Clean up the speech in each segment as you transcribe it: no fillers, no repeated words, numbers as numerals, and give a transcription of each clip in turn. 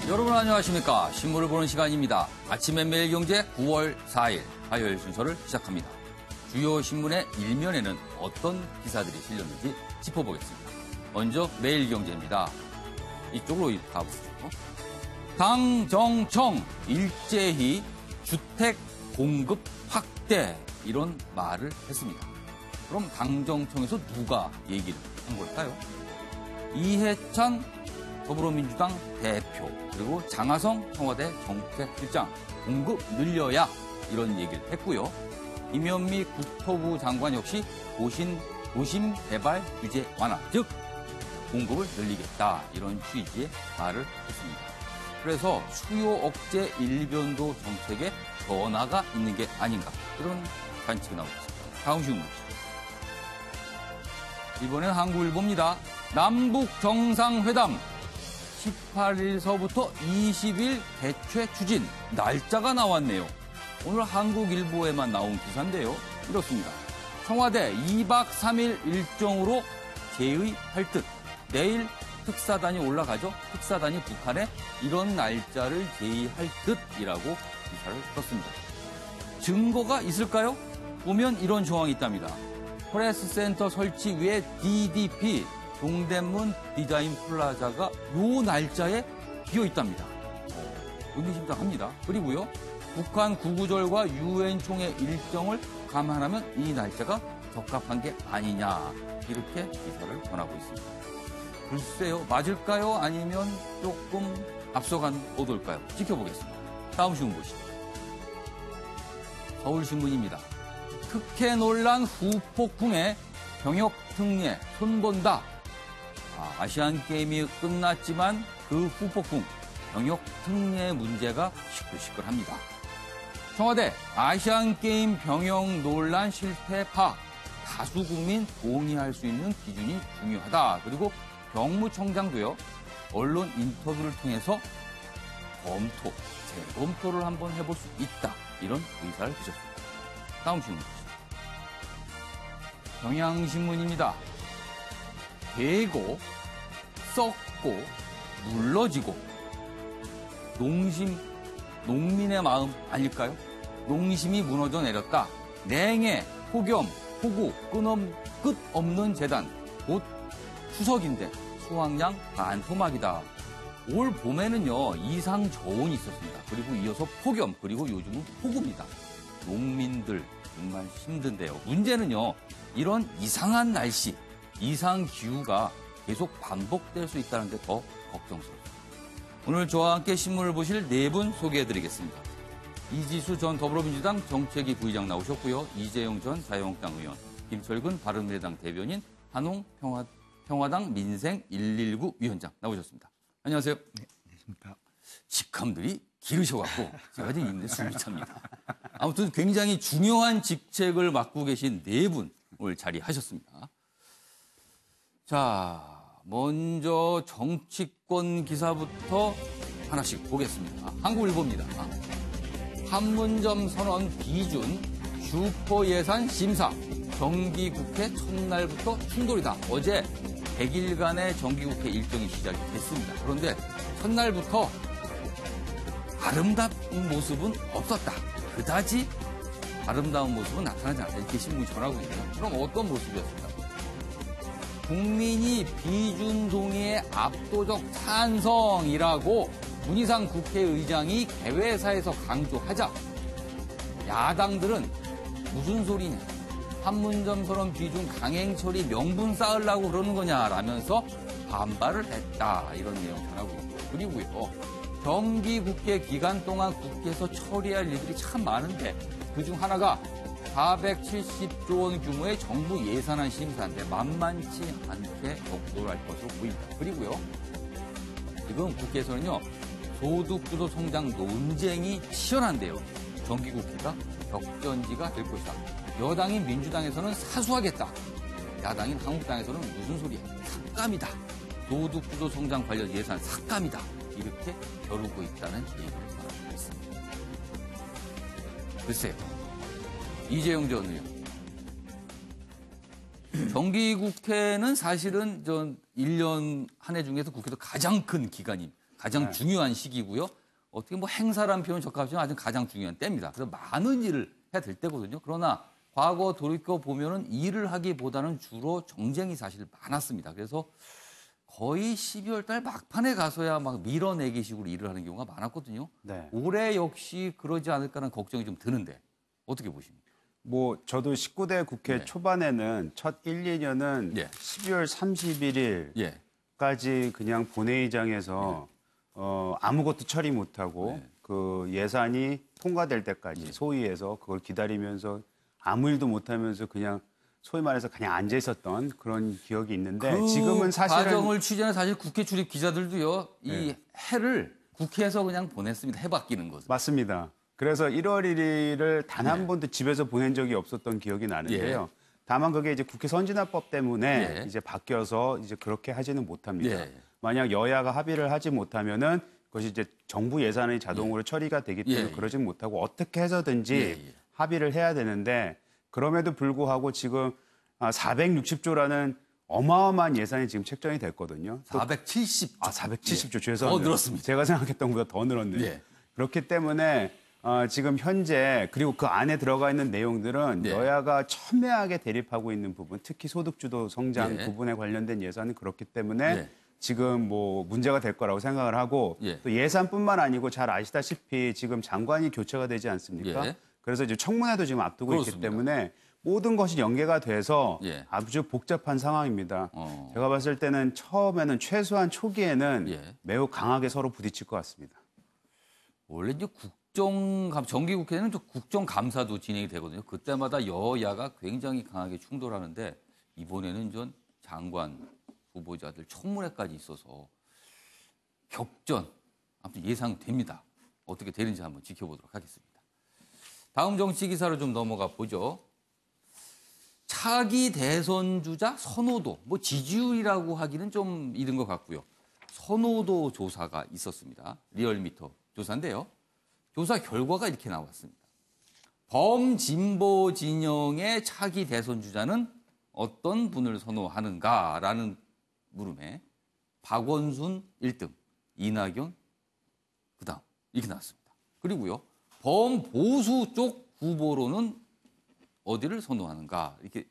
여러분 안녕하십니까. 신문을 보는 시간입니다. 아침의 매일경제 9월 4일 화요일 순서를 시작합니다. 주요 신문의 일면에는 어떤 기사들이 실렸는지 짚어보겠습니다. 먼저 매일경제입니다. 이쪽으로 가보시죠. 당정청 일제히 주택 공급 확대 이런 말을 했습니다. 그럼 당정청에서 누가 얘기를 한 걸까요? 이해찬 더불어민주당 대표 그리고 장하성 청와대 정책실장 공급 늘려야 이런 얘기를 했고요. 김현미 국토부 장관 역시 도심 개발 규제 완화 즉 공급을 늘리겠다 이런 취지의 말을 했습니다. 그래서 수요 억제 일변도 정책에 변화가 있는 게 아닌가 그런 관측이 나오고 있습니다. 다음 신문 이번엔 한국일보입니다. 남북 정상회담 18일서부터 20일 개최 추진 날짜가 나왔네요. 오늘 한국일보에만 나온 기사인데요. 이렇습니다. 청와대 2박 3일 일정으로 제의할 듯 내일 특사단이 올라가죠. 특사단이 북한에 이런 날짜를 제의할 듯이라고 기사를 썼습니다. 증거가 있을까요? 보면 이런 조항이 있답니다. 프레스센터 설치 위에 DDP 동대문 디자인 플라자가 요 날짜에 비어 있답니다. 의미심장합니다. 그리고요, 북한 구구절과 유엔 총회 일정을 감안하면 이 날짜가 적합한 게 아니냐 이렇게 기사를 전하고 있습니다. 글쎄요, 맞을까요? 아니면 조금 앞서간 보도일까요? 지켜보겠습니다. 다음 신문 보시죠. 서울신문입니다. 특혜 논란 후폭풍에 병역 특례 손본다. 아시안게임이 끝났지만 그 후폭풍, 병역 특례 문제가 시끌시끌합니다. 청와대 아시안게임 병역 논란 실태 파악, 다수 국민 동의할 수 있는 기준이 중요하다. 그리고 경무청장도요, 언론 인터뷰를 통해서 재검토를 한번 해볼 수 있다. 이런 의사를 비쳤습니다. 다음 신문 보시죠. 경향신문입니다. 개고, 썩고, 물러지고, 농민의 마음 아닐까요? 농심이 무너져 내렸다. 냉해, 폭염, 폭우, 끝없는 재단, 곧 추석인데 수확량 반토막이다. 올 봄에는요, 이상 저온이 있었습니다. 그리고 이어서 폭염, 그리고 요즘은 폭우입니다. 농민들 정말 힘든데요. 문제는요, 이런 이상한 날씨, 이상 기후가 계속 반복될 수 있다는 게 더 걱정스럽습니다. 오늘 저와 함께 신문을 보실 네 분 소개해드리겠습니다. 이지수 전 더불어민주당 정책위 부의장 나오셨고요. 이재용 전 자유한국당 의원, 김철근 바른미래당 대변인, 한홍 평화당 민생 119 위원장 나오셨습니다. 안녕하세요. 네, 안녕하십니까. 직함들이 기르셔갖고 제가 지금 입에 숨이 찹니다. 아무튼 굉장히 중요한 직책을 맡고 계신 네 분 오늘 자리하셨습니다. 자, 먼저 정치권 기사부터 하나씩 보겠습니다. 한국일보입니다. 판문점 선언 비준 슈퍼 예산 심사 정기국회 첫날부터 충돌이다. 어제 100일간의 정기국회 일정이 시작이 됐습니다. 그런데 첫날부터 아름다운 모습은 없었다. 그다지 아름다운 모습은 나타나지 않았다. 이렇게 신문이 전하고 있네요. 그럼 어떤 모습이었을까? 국민이 비준 동의에 압도적 찬성이라고 문희상 국회의장이 개회사에서 강조하자 야당들은 무슨 소리냐, 판문점 선언 비준 강행 처리 명분 쌓으려고 그러는 거냐라면서 반발을 했다. 이런 내용 전하고 있고요. 그리고요, 정기국회 기간 동안 국회에서 처리할 일들이 참 많은데 그중 하나가 470조 원 규모의 정부 예산안 심사인데 만만치 않게 격돌할 것으로 보입니다. 그리고요, 지금 국회에서는요, 소득주도 성장 논쟁이 치열한데요. 정기국회가 격전지가 될 것이다. 여당인 민주당에서는 사수하겠다. 야당인 한국당에서는 무슨 소리야? 삭감이다. 소득주도 성장 관련 예산 삭감이다. 이렇게 겨루고 있다는 얘기를 전하고 있습니다. 글쎄요. 이재용 전 의원. 정기국회는 사실은 1년 한 해 중에서 국회에서 가장 큰 기간인, 가장 중요한 시기고요. 어떻게 뭐 행사라는 표현 적합하지만 아주 가장 중요한 때입니다. 그래서 많은 일을 해야 될 때거든요. 그러나 과거 돌이켜 보면은 일을 하기보다는 주로 정쟁이 사실 많았습니다. 그래서 거의 12월 달 막판에 가서야 막 밀어내기 식으로 일을 하는 경우가 많았거든요. 네. 올해 역시 그러지 않을까라는 걱정이 좀 드는데 어떻게 보십니까? 뭐 저도 19대 국회 네. 초반에는 첫 1, 2년은 예. 12월 31일까지 예. 그냥 본회의장에서 아무것도 처리 못하고 네. 그 예산이 통과될 때까지 소위에서 그걸 기다리면서 아무 일도 못하면서 그냥 소위 말해서 그냥 앉아 있었던 그런 기억이 있는데 그 지금은 사실은 과정을 취재한 사실 국회 출입 기자들도요. 이 네. 해를 국회에서 그냥 보냈습니다. 해 바뀌는 것을. 맞습니다. 그래서 1월 1일을 단 한 네. 번도 집에서 보낸 적이 없었던 기억이 나는데요. 예. 다만 그게 이제 국회 선진화법 때문에 예. 이제 바뀌어서 이제 그렇게 하지는 못합니다. 예. 만약 여야가 합의를 하지 못하면은 그것이 이제 정부 예산이 자동으로 처리가 되기 때문에 예. 그러진 못하고 어떻게 해서든지 예. 합의를 해야 되는데 그럼에도 불구하고 지금 460조라는 어마어마한 예산이 지금 책정이 됐거든요. 또 470조. 470조 예. 죄송합니다. 더 늘었습니다. 제가 생각했던 것보다 더 늘었네요. 예. 그렇기 때문에 지금 현재 그리고 그 안에 들어가 있는 내용들은 네. 여야가 첨예하게 대립하고 있는 부분, 특히 소득주도 성장 예. 부분에 관련된 예산은 그렇기 때문에 예. 지금 뭐 문제가 될 거라고 생각을 하고 예. 또 예산뿐만 아니고 잘 아시다시피 지금 장관이 교체가 되지 않습니까? 예. 그래서 이제 청문회도 지금 앞두고 그렇습니다. 있기 때문에 모든 것이 연계가 돼서 예. 아주 복잡한 상황입니다. 어. 제가 봤을 때는 처음에는 최소한 초기에는 예. 매우 강하게 서로 부딪힐 것 같습니다. 원래 이제 정기국회는 또 국정감사도 진행이 되거든요. 그때마다 여야가 굉장히 강하게 충돌하는데 이번에는 전 장관 후보자들 청문회까지 있어서 격전 아무튼 예상됩니다. 어떻게 되는지 한번 지켜보도록 하겠습니다. 다음 정치 기사로 좀 넘어가 보죠. 차기 대선 주자 선호도, 뭐 지지율이라고 하기는 좀 이른 것 같고요. 선호도 조사가 있었습니다. 리얼미터 조사인데요. 조사 결과가 이렇게 나왔습니다. 범진보 진영의 차기 대선 주자는 어떤 분을 선호하는가라는 물음에 박원순 1등, 이낙연 그다음 이렇게 나왔습니다. 그리고요. 범보수 쪽 후보로는 어디를 선호하는가 이렇게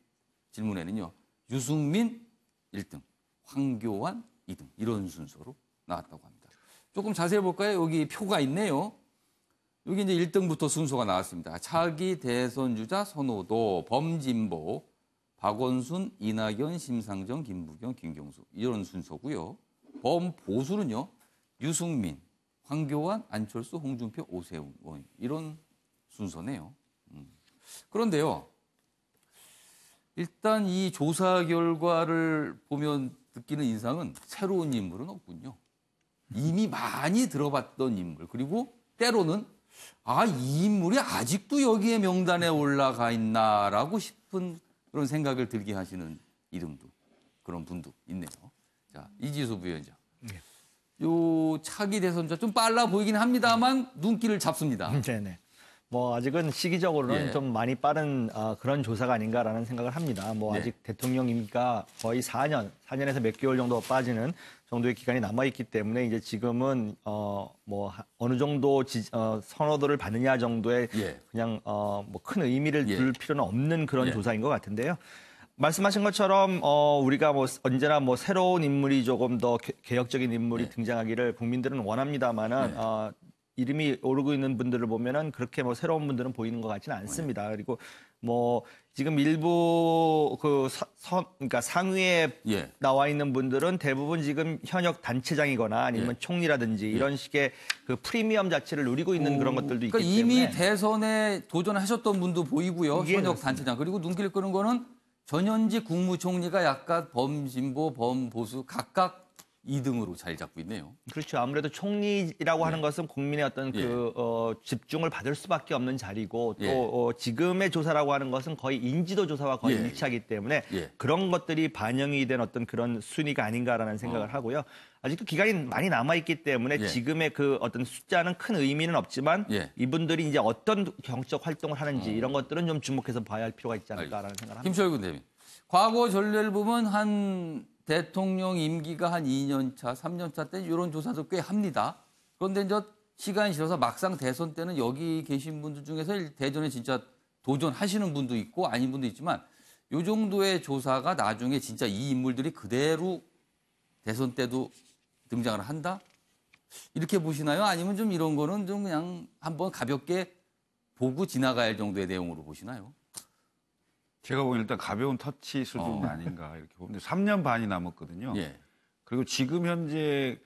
질문에는요. 유승민 1등, 황교안 2등 이런 순서로 나왔다고 합니다. 조금 자세히 볼까요? 여기 표가 있네요. 여기 이제 1등부터 순서가 나왔습니다. 차기 대선 주자 선호도 범진보, 박원순, 이낙연, 심상정, 김부겸, 김경수 이런 순서고요. 범보수는요. 유승민, 황교안, 안철수, 홍준표, 오세훈 이런 순서네요. 그런데요. 일단 이 조사 결과를 보면 느끼는 인상은 새로운 인물은 없군요. 이미 많이 들어봤던 인물 그리고 때로는 이 인물이 아직도 여기에 명단에 올라가 있나라고 싶은 그런 생각을 들게 하시는 이름도 그런 분도 있네요. 자, 이지수 부위원장. 네. 요 차기 대선자 좀 빨라 보이긴 합니다만 눈길을 잡습니다. 네네. 뭐 아직은 시기적으로는 예. 좀 많이 빠른 그런 조사가 아닌가라는 생각을 합니다. 뭐 네. 아직 대통령 임기가 거의 4년에서 몇 개월 정도 빠지는 정도의 기간이 남아 있기 때문에 이제 지금은 뭐 어느 정도 선호도를 받느냐 정도의 예. 그냥 뭐 큰 의미를 예. 둘 필요는 없는 그런 예. 조사인 것 같은데요. 말씀하신 것처럼 우리가 뭐 언제나 뭐 새로운 인물이 조금 더 개혁적인 인물이 네. 등장하기를 국민들은 원합니다만은 네. 이름이 오르고 있는 분들을 보면은 그렇게 뭐 새로운 분들은 보이는 것 같지는 않습니다. 그리고 뭐 지금 일부 그러니까 상위에 예. 나와 있는 분들은 대부분 지금 현역 단체장이거나 아니면 예. 총리라든지 이런 식의 그 프리미엄 자체를 누리고 있는 그런 것들도 있기 그러니까 때문에 이미 대선에 도전하셨던 분도 보이고요. 예, 현역 그렇습니다. 단체장. 그리고 눈길 끄는 거는 전현직 국무총리가 약간 범진보, 범보수 각각 2등으로 자리 잡고 있네요. 그렇죠. 아무래도 총리라고 하는 예. 것은 국민의 어떤 예. 집중을 받을 수밖에 없는 자리고 또 예. 지금의 조사라고 하는 것은 거의 인지도 조사와 거의 예. 일치하기 때문에 예. 그런 것들이 반영이 된 어떤 그런 순위가 아닌가라는 생각을 하고요. 아직도 기간이 많이 남아 있기 때문에 예. 지금의 그 어떤 숫자는 큰 의미는 없지만 예. 이분들이 이제 어떤 정치적 활동을 하는지 이런 것들은 좀 주목해서 봐야 할 필요가 있지 않을까라는 생각을 합니다. 김철근 대변인. 과거 전례를 보면 한 대통령 임기가 한 2년 차, 3년 차 때 이런 조사도 꽤 합니다. 그런데 이제 시간이 지나서 막상 대선 때는 여기 계신 분들 중에서 대전에 진짜 도전하시는 분도 있고 아닌 분도 있지만 이 정도의 조사가 나중에 진짜 이 인물들이 그대로 대선 때도 등장을 한다? 이렇게 보시나요? 아니면 좀 이런 거는 좀 그냥 한번 가볍게 보고 지나갈 정도의 내용으로 보시나요? 제가 보기엔 일단 가벼운 터치 수준 아닌가 이렇게 보는데 3년 반이 남았거든요. 예. 그리고 지금 현재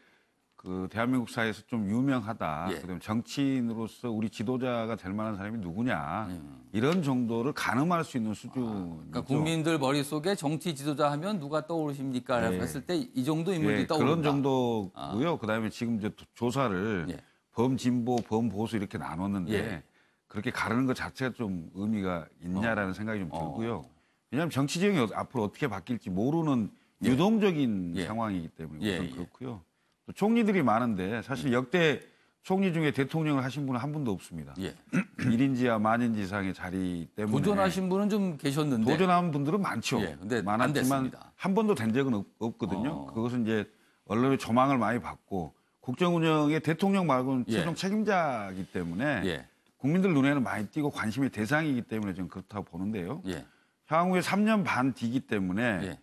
그 대한민국 사회에서 좀 유명하다. 예. 그다음에 정치인으로서 우리 지도자가 될 만한 사람이 누구냐. 이런 정도를 가늠할 수 있는 수준이죠. 그러니까 국민들 머릿속에 정치 지도자 하면 누가 떠오르십니까? 예. 했을 때 이 정도 인물들이 예, 떠오른다. 그런 정도고요. 그다음에 지금 이제 조사를 예. 범진보, 범보수 이렇게 나눴는데 예. 그렇게 가르는 것 자체가 좀 의미가 있냐라는 생각이 좀 들고요. 왜냐하면 정치 지형이 앞으로 어떻게 바뀔지 모르는 유동적인 예. 상황이기 때문에 예, 우선 예. 그렇고요. 또 총리들이 많은데 사실 역대 총리 중에 대통령을 하신 분은 한 분도 없습니다. 예. 1인지와 만인지 이상의 자리 때문에 도전하신 분은 좀 계셨는데. 도전한 분들은 많죠. 예, 근데 안 많았지만 됐습니다. 한 번도 된 적은 없거든요. 그것은 이제 언론의 조망을 많이 받고 국정 운영의 대통령 말고는 예. 최종 책임자이기 때문에 예. 국민들 눈에는 많이 띄고 관심의 대상이기 때문에 저는 그렇다고 보는데요. 예. 향후에 3년 반 뒤기 때문에 예.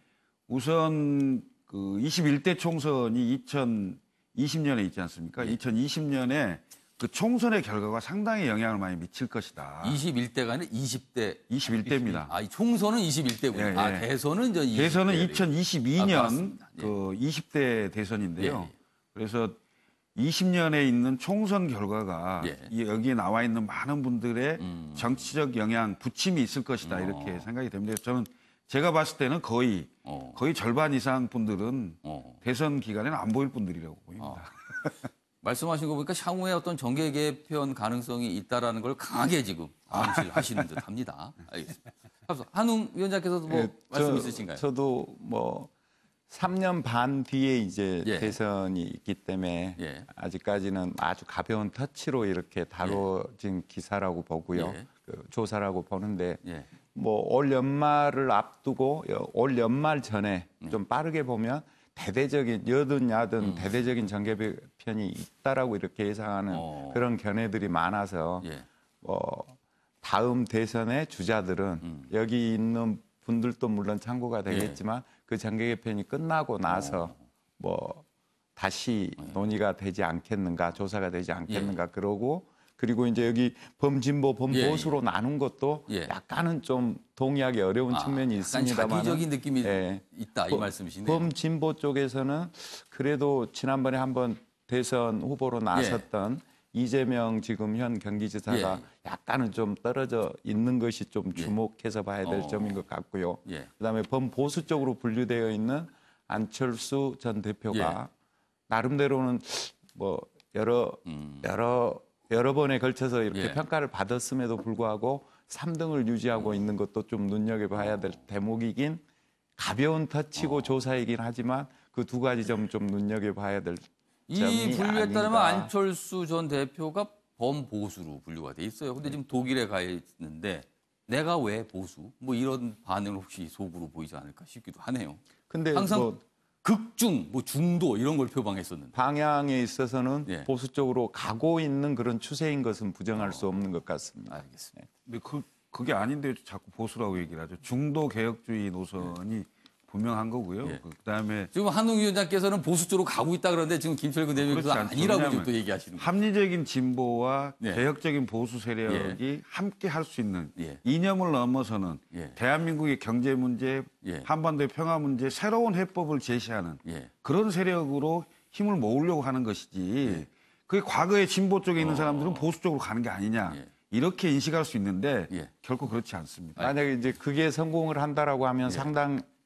우선 그 21대 총선이 2020년에 있지 않습니까? 예. 2020년에 그 총선의 결과가 상당히 영향을 많이 미칠 것이다. 21대가 아니라 20대. 21대입니다. 아, 이 총선은 21대군요. 예, 예. 아, 대선은 이제 20대. 대선은 아, 2022년 그렇습니다. 예. 그 20대 대선인데요. 예, 예. 그래서 20년에 있는 총선 결과가 예. 여기에 나와 있는 많은 분들의 정치적 영향, 부침이 있을 것이다 이렇게 생각이 됩니다. 저는 제가 봤을 때는 거의 절반 이상 분들은 대선 기간에는 안 보일 분들이라고 보입니다. 말씀하신 거 보니까 향후에 어떤 정계 개편 가능성이 있다라는 걸 강하게 지금 암시하시는 듯합니다. 알겠습니다. 한웅 위원장께서도 뭐 말씀 있으신가요? 저도 뭐 3년 반 뒤에 이제 예. 대선이 있기 때문에 예. 아직까지는 아주 가벼운 터치로 이렇게 다뤄진 기사라고 보고요. 예. 그 조사라고 보는데 예. 뭐 올 연말을 앞두고 올 연말 전에 좀 빠르게 보면 대대적인 여든 야든 대대적인 정계 개편이 있다라고 이렇게 예상하는 그런 견해들이 많아서 예. 다음 대선의 주자들은 여기 있는 분들도 물론 참고가 되겠지만 그 정계 개편이 끝나고 나서 뭐 다시 논의가 되지 않겠는가, 조사가 되지 않겠는가 그러고 그리고 이제 여기 범진보, 범보수로 나눈 것도 약간은 좀 동의하기 어려운 측면이 있습니다만 자기적인 느낌이 있다 이 말씀이시네요. 범진보 쪽에서는 그래도 지난번에 한번 대선 후보로 나섰던 이재명 지금 현 경기지사가 약간은 좀 떨어져 있는 것이 좀 주목해서 봐야 될 점인 것 같고요. 그다음에 범보수 쪽으로 분류되어 있는 안철수 전 대표가 나름대로는 뭐 여러 번에 걸쳐서 이렇게 평가를 받았음에도 불구하고 3등을 유지하고 있는 것도 좀 눈여겨봐야 될 대목이긴 가벼운 터치고 조사이긴 하지만 그 두 가지 점 좀 눈여겨봐야 될 이 점이 분류에 아닌가. 따르면 안철수 전 대표가 범보수로 분류가 돼 있어요. 근데 지금 독일에 가 있는데 내가 왜 보수? 뭐 이런 반응을 혹시 속으로 보이지 않을까 싶기도 하네요. 근데 항상 뭐 극중, 뭐 중도 이런 걸 표방했었는데. 방향에 있어서는 보수 쪽으로 가고 있는 그런 추세인 것은 부정할 수 없는 것 같습니다. 알겠습니다. 근데 그게 아닌데 자꾸 보수라고 얘기를 하죠. 중도 개혁주의 노선이 분명한 거고요. 그다음에 지금 한웅 위원장께서는 보수 쪽으로 가고 있다 그러는데 지금 김철근 대변인께서 그렇지 않죠. 아니라고 지금 왜냐하면 또 얘기하시는 거예요. 합리적인 진보와 개혁적인 보수 세력이 함께 할 수 있는 이념을 넘어서는 대한민국의 경제 문제, 한반도의 평화 문제, 새로운 해법을 제시하는 그런 세력으로 힘을 모으려고 하는 것이지 그게 과거의 진보 쪽에 있는 사람들은 보수 쪽으로 가는 게 아니냐. 이렇게 인식할 수 있는데 결코 그렇지 않습니다. 만약에 이제 그게 성공을 한다라고 하면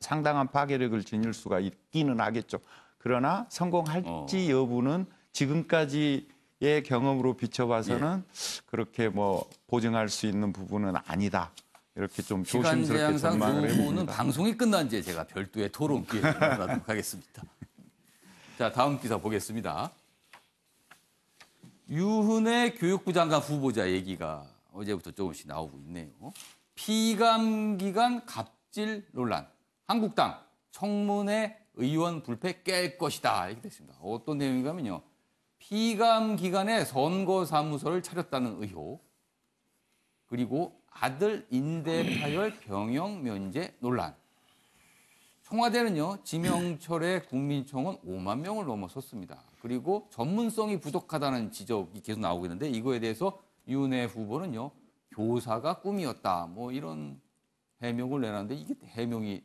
상당한 파괴력을 지닐 수가 있기는 하겠죠. 그러나 성공할지 여부는 지금까지의 경험으로 비춰봐서는 그렇게 뭐 보증할 수 있는 부분은 아니다. 이렇게 좀 시간 조심스럽게 제한상 전망을 그 부분은 해봅니다. 방송이 끝난 뒤에 제가 별도의 토론 기회를 마련하도록 하겠습니다. 자, 다음 기사 보겠습니다. 유은혜 교육부 장관 후보자 얘기가 어제부터 조금씩 나오고 있네요. 피감 기관 갑질 논란. 한국당 청문회 의원 불패 깰 것이다. 이렇게 됐습니다. 어떤 내용인가 하면요. 피감 기관에 선거사무소를 차렸다는 의혹, 그리고 아들 인대 파열 병역 면제 논란. 청와대는요, 지명철의 국민청원 5만 명을 넘어섰습니다. 그리고 전문성이 부족하다는 지적이 계속 나오고 있는데 이거에 대해서 윤해 후보는요, 교사가 꿈이었다. 뭐 이런 해명을 내놨는데 이게 해명이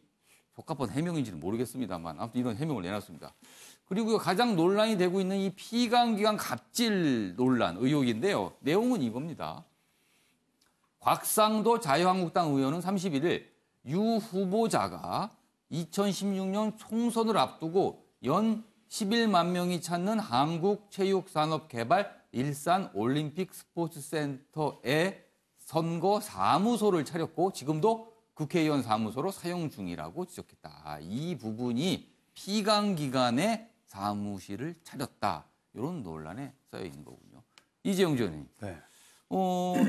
적합한 해명인지는 모르겠습니다만 아무튼 이런 해명을 내놨습니다. 그리고 가장 논란이 되고 있는 이 피감기관 갑질 논란 의혹인데요. 내용은 이겁니다. 곽상도 자유한국당 의원은 31일 유 후보자가 2016년 총선을 앞두고 연 11만 명이 찾는 한국체육산업개발 일산올림픽 스포츠센터에 선거 사무소를 차렸고 지금도 국회의원 사무소로 사용 중이라고 지적했다. 이 부분이 피감기관의 사무실을 차렸다. 이런 논란에 쌓여 있는 거군요. 이재용 의원님. 네.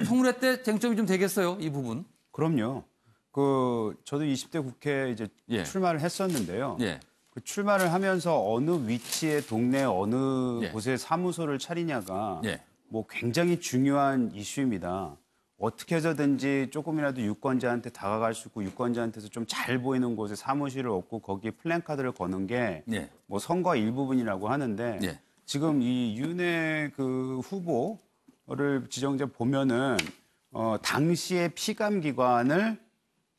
청문회 때 쟁점이 좀 되겠어요, 이 부분? 그럼요. 저도 20대 국회에 이제 예. 출마를 했었는데요. 예. 그 출마를 하면서 어느 위치에 동네 어느 예. 곳에 사무소를 차리냐가 예. 뭐 굉장히 중요한 이슈입니다. 어떻게 해서든지 조금이라도 유권자한테 다가갈 수 있고 유권자한테서 좀 잘 보이는 곳에 사무실을 얻고 거기에 플랜카드를 거는 게 뭐 예. 선거 일부분이라고 하는데 예. 지금 이 윤해 그 후보를 지정자 보면은 당시에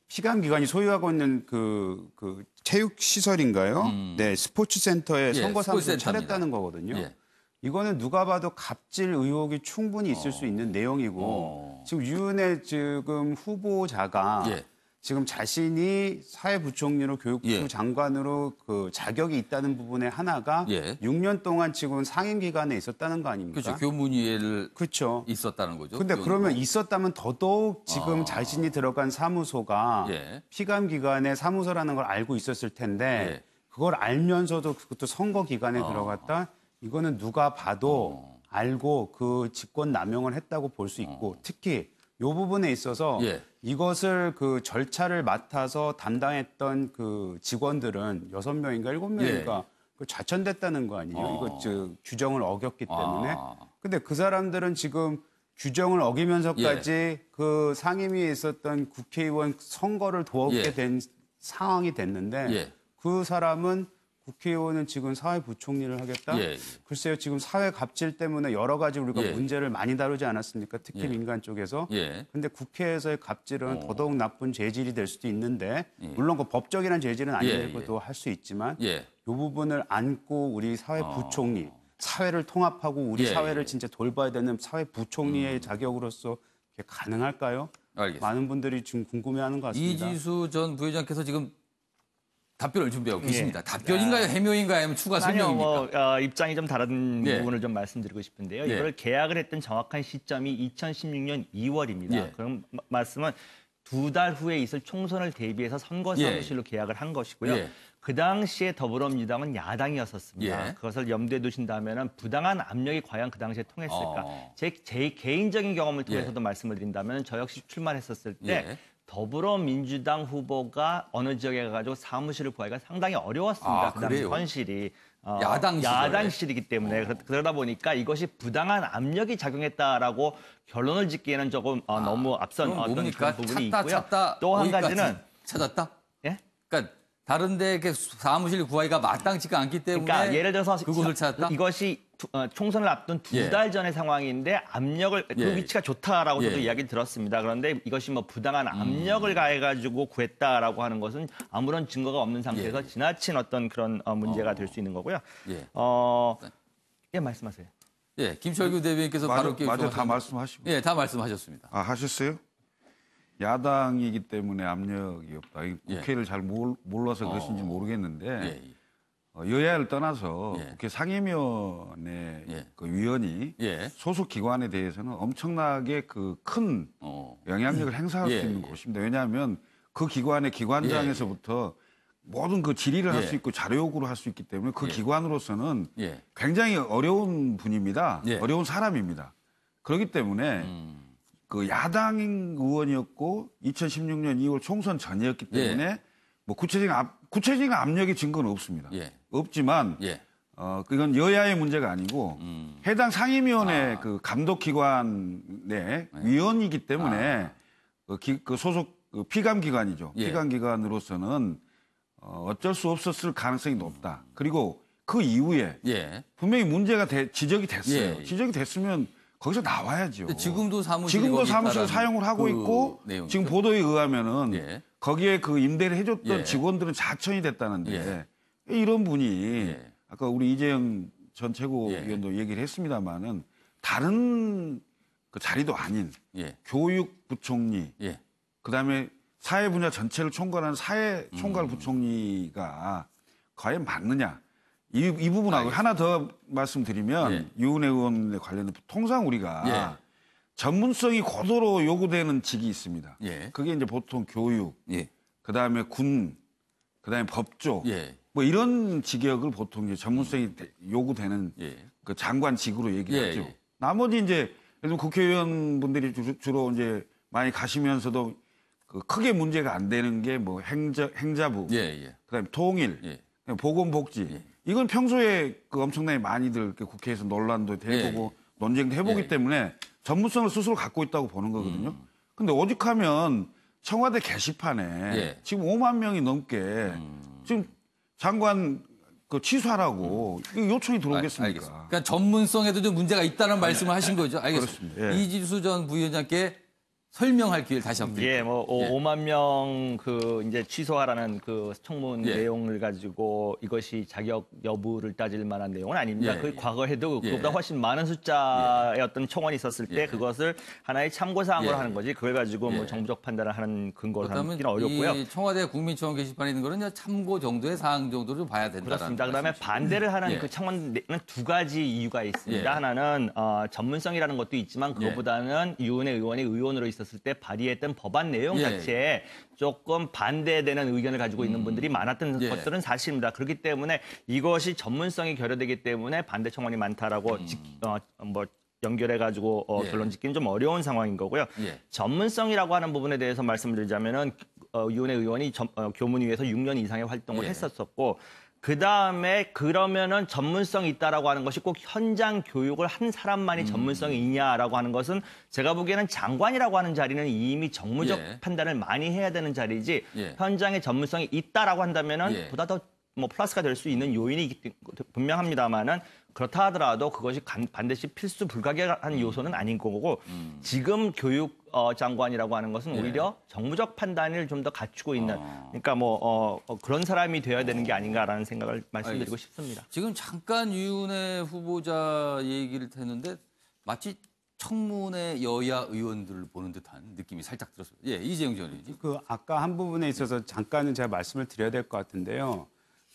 피감기관이 소유하고 있는 그 체육 시설인가요? 네, 스포츠 센터에 예, 선거 사무소를 스포츠 센터입니다. 차렸다는 거거든요. 예. 이거는 누가 봐도 갑질 의혹이 충분히 있을 수 있는 내용이고 지금 윤해 지금 후보자가 예. 지금 자신이 사회부총리로 교육부 예. 장관으로 그 자격이 있다는 부분에 하나가 예. 6년 동안 지금 상임기관에 있었다는 거 아닙니까? 그렇죠. 교문위에를 그렇죠. 있었다는 거죠. 근데 교문위로. 그러면 있었다면 더더욱 지금 자신이 들어간 사무소가 예. 피감기관의 사무소라는 걸 알고 있었을 텐데 예. 그걸 알면서도 그것도 선거기관에 들어갔다? 이거는 누가 봐도 알고 그 직권 남용을 했다고 볼 수 있고 특히 이 부분에 있어서 예. 이것을 그 절차를 맡아서 담당했던 그 직원들은 6명인가 7명인가 그 좌천됐다는 거 아니에요? 이거 규정을 어겼기 때문에. 근데 그 사람들은 지금 규정을 어기면서까지 그 상임위에 있었던 국회의원 선거를 도왔게 예. 된 상황이 됐는데 예. 그 사람은 국회의원은 지금 사회부총리를 하겠다? 예. 글쎄요, 지금 사회 갑질 때문에 여러 가지 우리가 예. 문제를 많이 다루지 않았습니까? 특히 예. 민간 쪽에서. 예. 근데 국회에서의 갑질은 더더욱 나쁜 재질이 될 수도 있는데, 예. 물론 그 법적이란 재질은 예, 아니고도 할 수 있지만, 예. 이 부분을 안고 우리 사회부총리, 사회를 통합하고 우리 예, 사회를 예. 진짜 돌봐야 되는 사회부총리의 자격으로서 그게 가능할까요? 알겠습니다. 많은 분들이 지금 궁금해하는 것 같습니다. 이지수 전 부회장께서 지금 답변을 준비하고 예. 계십니다. 답변인가요? 해명인가요? 아니면 추가 설명입니까? 입장이 좀 다른 예. 부분을 좀 말씀드리고 싶은데요. 예. 이걸 계약을 했던 정확한 시점이 2016년 2월입니다. 예. 그럼 말씀은 2달 후에 있을 총선을 대비해서 선거 사무실로 계약을 한 것이고요. 예. 그 당시에 더불어민주당은 야당이었었습니다. 예. 그것을 염두에 두신다면 부당한 압력이 과연 그 당시에 통했을까? 제 개인적인 경험을 통해서도 말씀을 드린다면 저 역시 출마했었을 때 예. 더불어민주당 후보가 어느 지역에 가가지고 사무실을 구하기가 상당히 어려웠습니다. 그 당시 그래요? 현실이. 야당 시절에? 야당 시절이기 때문에 그러다 보니까 이것이 부당한 압력이 작용했다라고 결론을 짓기에는 조금 너무 앞선 그럼 어떤 뭡니까? 그런 부분이 찾다, 있고요. 찾다, 또 한 어디까지 가지는 찾았다? 예? 그러니까 다른 데 이렇게 사무실 구하기가 마땅치가 않기 때문에 그러니까 예를 들어서 그곳을 찾았다? 이것이 총선을 앞둔 두 예. 달 전의 상황인데 압력을 그 예. 위치가 좋다라고 저도 예. 이야기를 들었습니다. 그런데 이것이 뭐 부당한 압력을 가해가지고 구했다라고 하는 것은 아무런 증거가 없는 상태에서 예. 지나친 어떤 그런 문제가 될 수 있는 거고요. 예. 예, 말씀하세요. 예, 김철규 대변인께서 바로 마저 다 말씀하시고. 예, 다 말씀하셨습니다. 하셨어요? 야당이기 때문에 압력이 없다. 국회를 잘 몰라서 그것인지 모르겠는데 예. 여야를 떠나서 예. 국회 상임위원회 예. 그 위원이 예. 소속 기관에 대해서는 엄청나게 그 큰 영향력을 행사할 예. 수 있는 곳입니다. 왜냐하면 그 기관의 기관장에서부터 모든 그 질의를 할 예. 수 있고 자료 요구를 할 수 있기 때문에 그 예. 기관으로서는 예. 굉장히 어려운 분입니다. 예. 어려운 사람입니다. 그렇기 때문에 그 야당 의원이었고 2016년 2월 총선 전이었기 때문에 뭐 구체적인 구체적인 압력의 증거는 없습니다. 예. 없지만 예. 그건 여야의 문제가 아니고 해당 상임위원회 그 감독기관의 위원이기 때문에 그 소속 피감기관이죠. 예. 피감기관으로서는 어쩔 수 없었을 가능성이 높다. 그리고 그 이후에 예. 분명히 문제가 지적이 됐어요. 예. 지적이 됐으면 거기서 나와야죠. 근데 지금도 사무실 사용을 하고 그 있고 내용이죠? 지금 보도에 의하면은 예. 거기에 그 임대를 해줬던 예. 직원들은 자천이 됐다는데 이런 분이 아까 우리 이재영 전 최고위원도 얘기를 했습니다마는 다른 그 자리도 아닌 교육부총리 그다음에 사회 분야 전체를 총괄하는 사회 총괄 부총리가 과연 맞느냐? 이 부분하고 하나 더 말씀드리면 유은혜 의원에 관련된 통상 우리가 전문성이 고도로 요구되는 직이 있습니다. 그게 이제 보통 교육, 그다음에 군, 그다음에 법조 뭐 이런 직역을 보통 이제 전문성이 요구되는 그 장관직으로 얘기하죠. 나머지 이제 예를 들면 국회의원분들이 주로 이제 많이 가시면서도 그 크게 문제가 안 되는 게 뭐 행자부, 그다음에 통일, 보건복지. 이건 평소에 그 엄청나게 많이들 국회에서 논란도 해보고 논쟁도 해보기 때문에 전문성을 스스로 갖고 있다고 보는 거거든요. 근데 오죽하면 청와대 게시판에 지금 5만 명이 넘게 지금 장관 그 취소하라고 요청이 들어오겠습니까? 알겠습니다. 그러니까 전문성에도 좀 문제가 있다는 말씀을 하신 거죠. 알겠습니다. 그렇습니다. 이지수 전 부위원장께 설명할 기회를 다시 한번 드릴게요. 예, 뭐 5만 명 그 이제 취소하라는 그 청문 내용을 가지고 이것이 자격 여부를 따질 만한 내용은 아닙니다. 그 과거에도 그보다 훨씬 많은 숫자의 어떤 청원이 있었을 때 그것을 하나의 참고 사항으로 하는 거지. 그걸 가지고 뭐 정부적 판단을 하는 근거로 하기는 어렵고요. 이 청와대 국민청원 게시판에 있는 거는 참고 정도의 사항 정도를 좀 봐야 된다. 그렇습니다. 그다음에 반대를 하는 그 청원에는 두 가지 이유가 있습니다. 하나는 전문성이라는 것도 있지만 그것보다는 유은혜 의원이 의원으로 있었을 때 발의했던 법안 내용 자체에 조금 반대되는 의견을 가지고 있는 분들이 많았던 것들은 사실입니다. 그렇기 때문에 이것이 전문성이 결여되기 때문에 반대 청원이 많다라고 뭐 연결해가지고 결론 짓기는 좀 어려운 상황인 거고요. 전문성이라고 하는 부분에 대해서 말씀드리자면은 유은혜 의원이 교문위에서 6년 이상의 활동을 했었었고 그다음에 그러면은 전문성이 있다라고 하는 것이 꼭 현장 교육을 한 사람만이 전문성이 있냐라고 하는 것은 제가 보기에는 장관이라고 하는 자리는 이미 정무적 판단을 많이 해야 되는 자리이지 현장에 전문성이 있다라고 한다면은 보다 더 뭐 플러스가 될 수 있는 요인이 분명합니다만은 그렇다 하더라도 그것이 반드시 필수 불가결한 요소는 아닌 거고 지금 교육 장관이라고 하는 것은 오히려 정무적 판단을 좀 더 갖추고 있는 그러니까 뭐 그런 사람이 되어야 되는 게 아닌가라는 생각을 말씀드리고 싶습니다. 지금 잠깐 유은혜 후보자 얘기를 했는데 마치 청문회 여야 의원들을 보는 듯한 느낌이 살짝 들었어요. 이재영 전 의원님. 그 아까 한 부분에 있어서 잠깐은 제가 말씀을 드려야 될 것 같은데요.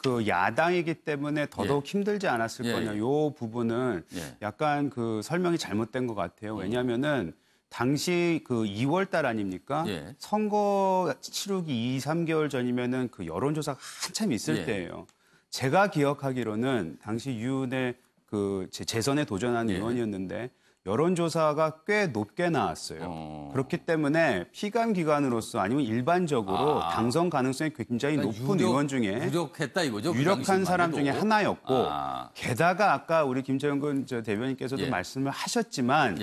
그 야당이기 때문에 더더욱 힘들지 않았을 거냐. 요 부분은 약간 그 설명이 잘못된 것 같아요. 왜냐하면은 당시 그 2월 달 아닙니까? 선거 치르기 2-3개월 전이면은 그 여론조사가 한참 있을 때예요. 제가 기억하기로는 당시 유은혜 그 재선에 도전한 의원이었는데 여론조사가 꽤 높게 나왔어요. 그렇기 때문에 피감기관으로서 아니면 일반적으로 당선 가능성이 굉장히 높은 의원 중에 유력했다 이거죠? 유력한 사람 중에 하나였고 게다가 아까 우리 김정근 대변인께서도 말씀을 하셨지만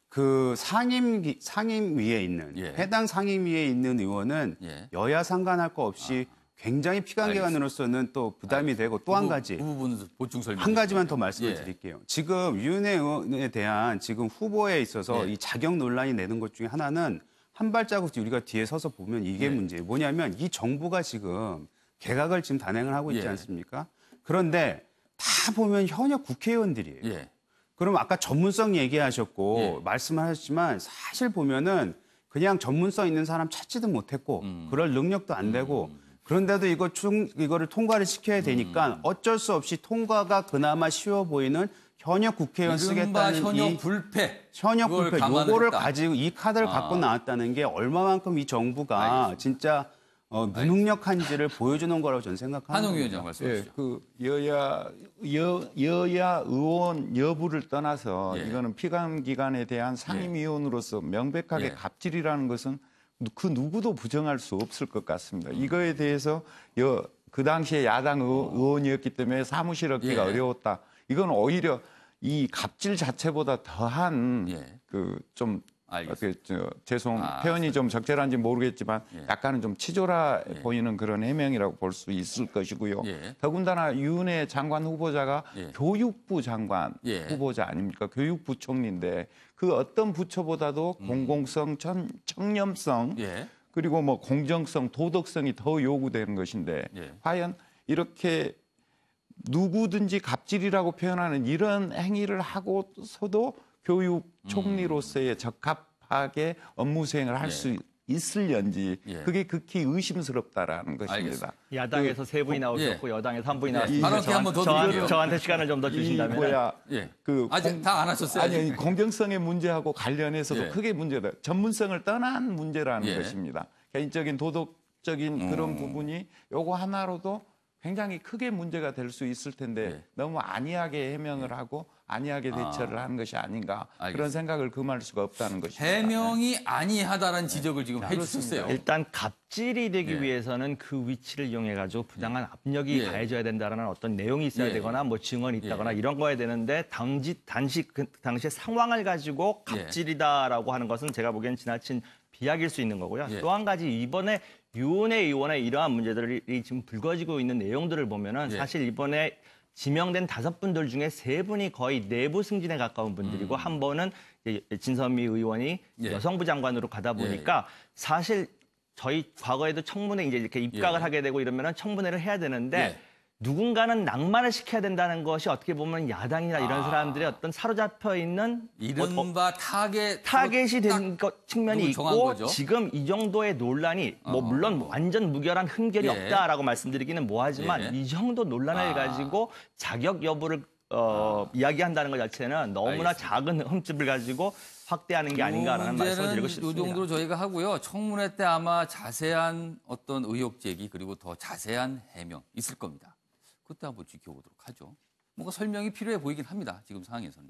그 상임위에 있는 해당 상임위에 있는 의원은 여야 상관할 거 없이 굉장히 피감기관으로서는 또 부담이 되고 또 한 가지 그 부분 보충 설명 한 가지만 더 말씀을 드릴게요. 지금 유은혜 의원에 대한 지금 후보에 있어서 이 자격 논란이 내는 것 중에 하나는 한 발자국 우리가 뒤에 서서 보면 이게 문제예요. 뭐냐면 이 정부가 지금 개각을 지금 단행을 하고 있지 않습니까? 그런데 다 보면 현역 국회의원들이에요. 그럼 아까 전문성 얘기하셨고 말씀을 하셨지만 사실 보면은 그냥 전문성 있는 사람 찾지도 못했고 그럴 능력도 안 되고 그런데도 이거를 통과를 시켜야 되니까 어쩔 수 없이 통과가 그나마 쉬워 보이는 현역 국회의원 쓰겠다는 현역 불패. 현역 불패 요거를 가지고 이 카드를 갖고 나왔다는 게 얼마만큼 이 정부가 진짜 무능력한지를 보여주는 거라고 저는 생각합니다. 한홍 위원장 말씀하시죠. 그 여야 의원 여부를 떠나서 이거는 피감기관에 대한 상임위원으로서 명백하게 갑질이라는 것은 그 누구도 부정할 수 없을 것 같습니다. 이거에 대해서 그 당시에 야당 의원이었기 때문에 사무실 얻기가 어려웠다. 이건 오히려 이 갑질 자체보다 더한 그좀 표현이 좀 적절한지 모르겠지만 약간은 좀 치졸해 보이는 그런 해명이라고 볼 수 있을 것이고요. 더군다나 유은혜 장관 후보자가 교육부 장관 후보자 아닙니까? 교육부 총리인데 그 어떤 부처보다도 공공성, 청렴성 그리고 뭐 공정성, 도덕성이 더 요구되는 것인데 과연 이렇게 누구든지 갑질이라고 표현하는 이런 행위를 하고서도 교육 총리로서의 적합하게 업무 수행을 할 수 있을런지 그게 극히 의심스럽다라는 것입니다. 알겠습니다. 야당에서 세 분이 나오셨고 여당에서 한 분이 나왔습니다. 발언기 한번 더 드릴게요. 저한테 시간을 좀 더 주신다면. 아직 다 안 하셨어요? 아니, 공정성의 문제하고 관련해서도 크게 문제다. 전문성을 떠난 문제라는 것입니다. 개인적인 도덕적인 그런 부분이 요거 하나로도 굉장히 크게 문제가 될 수 있을 텐데 너무 안이하게 해명을 하고 안이하게 대처를 하는 것이 아닌가 그런 생각을 금할 수가 없다는 것입니다. 해명이 아니하다라는 지적을 지금 해주셨어요. 일단 갑질이 되기 위해서는 그 위치를 이용해 가지고 부당한 압력이 가해져야 된다라는 어떤 내용이 있어야 되거나 뭐 증언이 있다거나 이런 거야 되는데 그 당시의 상황을 가지고 갑질이다라고 하는 것은 제가 보기엔 지나친 비약일 수 있는 거고요. 또 한 가지 이번에 유은혜 의원의 이러한 문제들이 지금 불거지고 있는 내용들을 보면은 사실 이번에 지명된 5분들 중에 3분이 거의 내부 승진에 가까운 분들이고 한 번은 진선미 의원이 여성부 장관으로 가다 보니까 사실 저희 과거에도 청문회 이제 이렇게 입각을 하게 되고 이러면은 청문회를 해야 되는데 누군가는 낭만을 시켜야 된다는 것이 어떻게 보면 야당이나 이런 사람들의 어떤 사로잡혀 있는 이른바 타겟이 된 측면이 있고 거죠? 지금 이 정도의 논란이 뭐 물론 완전 무결한 흠결이 없다라고 말씀드리기는 뭐하지만 이 정도 논란을 가지고 자격 여부를 이야기한다는 것 자체는 너무나 알겠습니다. 작은 흠집을 가지고 확대하는 게 아닌가라는 말씀을 드리고 이 싶습니다. 정도로 저희가 하고요. 청문회 때 아마 자세한 어떤 의혹 제기 그리고 더 자세한 해명 있을 겁니다. 그때 한번 지켜보도록 하죠. 뭔가 설명이 필요해 보이긴 합니다. 지금 상황에서는.